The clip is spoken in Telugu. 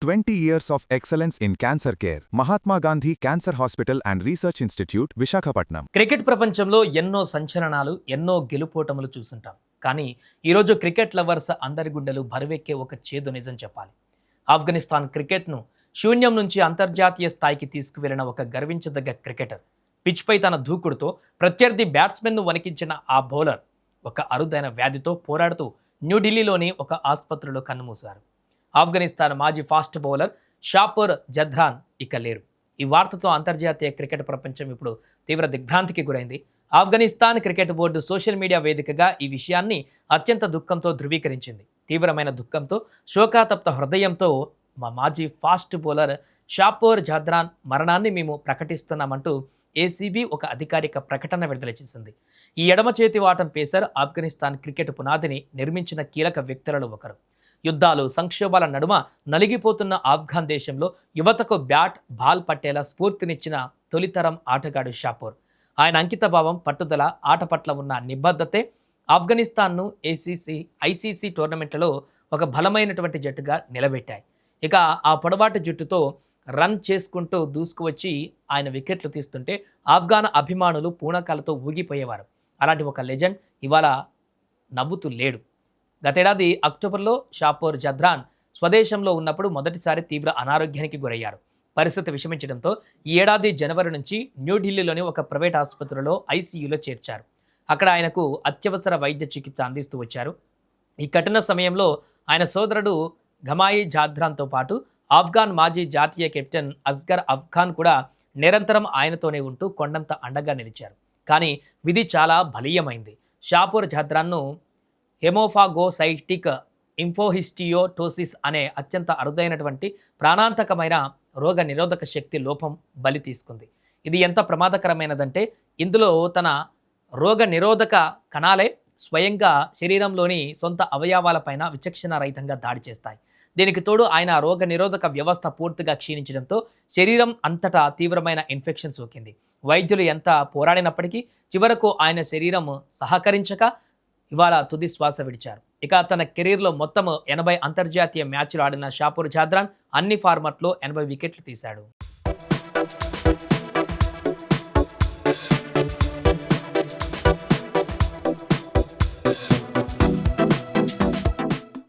20 years of excellence in cancer care. Mahatma Gandhi Cancer Hospital and Research Institute, Visakhapatnam. Cricket ప్రపంచంలో ఎన్నో సంచలనాలు, ఎన్నో గెలుపోటములు చూసుంటాం. కానీ ఈరోజు క్రికెట్ లవర్స్ అందరి గుండెలు బరువెక్కే ఒక చేదు నిజం చెప్పాలి. ఆఫ్ఘనిస్తాన్ క్రికెట్ను శూన్యం నుంచి అంతర్జాతీయ స్థాయికి తీసుకువెళ్లిన ఒక గర్వించదగ్గ క్రికెటర్. పిచ్పై తన దూకుడుతో ప్రత్యర్థి బ్యాట్స్మెన్ను వణికించిన ఆ బౌలర్ ఒక అరుదైన వ్యాధితో పోరాడుతూ న్యూఢిల్లీలోని ఒక ఆసుపత్రిలో కన్నుమూశారు. ఆఫ్ఘనిస్తాన్ మాజీ ఫాస్ట్ బౌలర్ షాపూర్ జద్రాన్ ఇక లేరు. ఈ వార్తతో అంతర్జాతీయ క్రికెట్ ప్రపంచం ఇప్పుడు తీవ్ర దిగ్భ్రాంతికి గురైంది. Afghanistan cricket board social media వేదికగా ఈ విషయాన్ని అత్యంత దుఃఖంతో ధృవీకరించింది. తీవ్రమైన దుఃఖంతో, శోకాతప్త హృదయంతో మా మాజీ ఫాస్ట్ బౌలర్ షాపూర్ జద్రాన్ మరణాన్ని మేము ప్రకటిస్తున్నామంటూ ఏసీబీ ఒక అధికారిక ప్రకటన విడుదల చేసింది. ఈ ఎడమ చేతి వాటం పేసర్ ఆఫ్ఘనిస్తాన్ క్రికెట్ పునాదిని నిర్మించిన కీలక వ్యక్తులలో ఒకరు. యుద్ధాలు, సంక్షోభాల నడుమ నలిగిపోతున్న ఆఫ్ఘాన్ దేశంలో యువతకు బ్యాట్, బాల్ పట్టేలా స్ఫూర్తినిచ్చిన తొలితరం ఆటగాడు షాపూర్. ఆయన అంకితభావం, పట్టుదల, ఆట పట్ల ఉన్న నిబద్ధతే ఆఫ్ఘనిస్తాన్ను ఐసీసీ టోర్నమెంట్లలో ఒక బలమైనటువంటి జట్టుగా నిలబెట్టాయి. ఇక ఆ పొడవాటి జట్టుతో రన్ చేసుకుంటూ దూసుకువచ్చి ఆయన వికెట్లు తీస్తుంటే ఆఫ్ఘాన్ అభిమానులు పూనకాలతో ఊగిపోయేవారు. అలాంటి ఒక లెజెండ్ ఇవాళ నవ్వుతూ లేడు. గతేడాది అక్టోబర్లో షాపూర్ జద్రాన్ స్వదేశంలో ఉన్నప్పుడు మొదటిసారి తీవ్ర అనారోగ్యానికి గురయ్యారు. పరిస్థితి విషమించడంతో ఈ ఏడాది జనవరి నుంచి న్యూఢిల్లీలోని ఒక ప్రైవేట్ ఆసుపత్రిలో ఐసీయూలో చేర్చారు. అక్కడ ఆయనకు అత్యవసర వైద్య చికిత్స అందిస్తూ వచ్చారు. ఈ కఠిన సమయంలో ఆయన సోదరుడు ఘమాయి జాద్రాన్తో పాటు ఆఫ్ఘాన్ మాజీ జాతీయ కెప్టెన్ అస్గర్ అఫ్ఘాన్ కూడా నిరంతరం ఆయనతోనే ఉంటూ కొండంత అండగా నిలిచారు. కానీ విధి చాలా బలీయమైంది. షాపూర్ జద్రాన్ను హెమోఫాగోసైటిక్ ఇంఫోహిస్టియోటోసిస్ అనే అత్యంత అరుదైనటువంటి ప్రాణాంతకమైన రోగ నిరోధక శక్తి లోపం బలి తీసుకుంది. ఇది ఎంత ప్రమాదకరమైనదంటే ఇందులో తన రోగ నిరోధక కణాలే స్వయంగా శరీరంలోని సొంత అవయవాలపైన విచక్షణారహితంగా దాడి చేస్తాయి. దీనికి తోడు ఆయన రోగ నిరోధక వ్యవస్థ పూర్తిగా క్షీణించడంతో శరీరం అంతటా తీవ్రమైన ఇన్ఫెక్షన్ సోకింది. వైద్యులు ఎంత పోరాడినప్పటికీ చివరకు ఆయన శరీరం సహకరించక ఇవాళ తుది శ్వాస విడిచారు. ఇక తన కెరీర్లో మొత్తం 80 అంతర్జాతీయ మ్యాచ్లు ఆడిన షాపూర్ జద్రాన్ అన్ని ఫార్మాట్లో 80 వికెట్లు తీశాడు.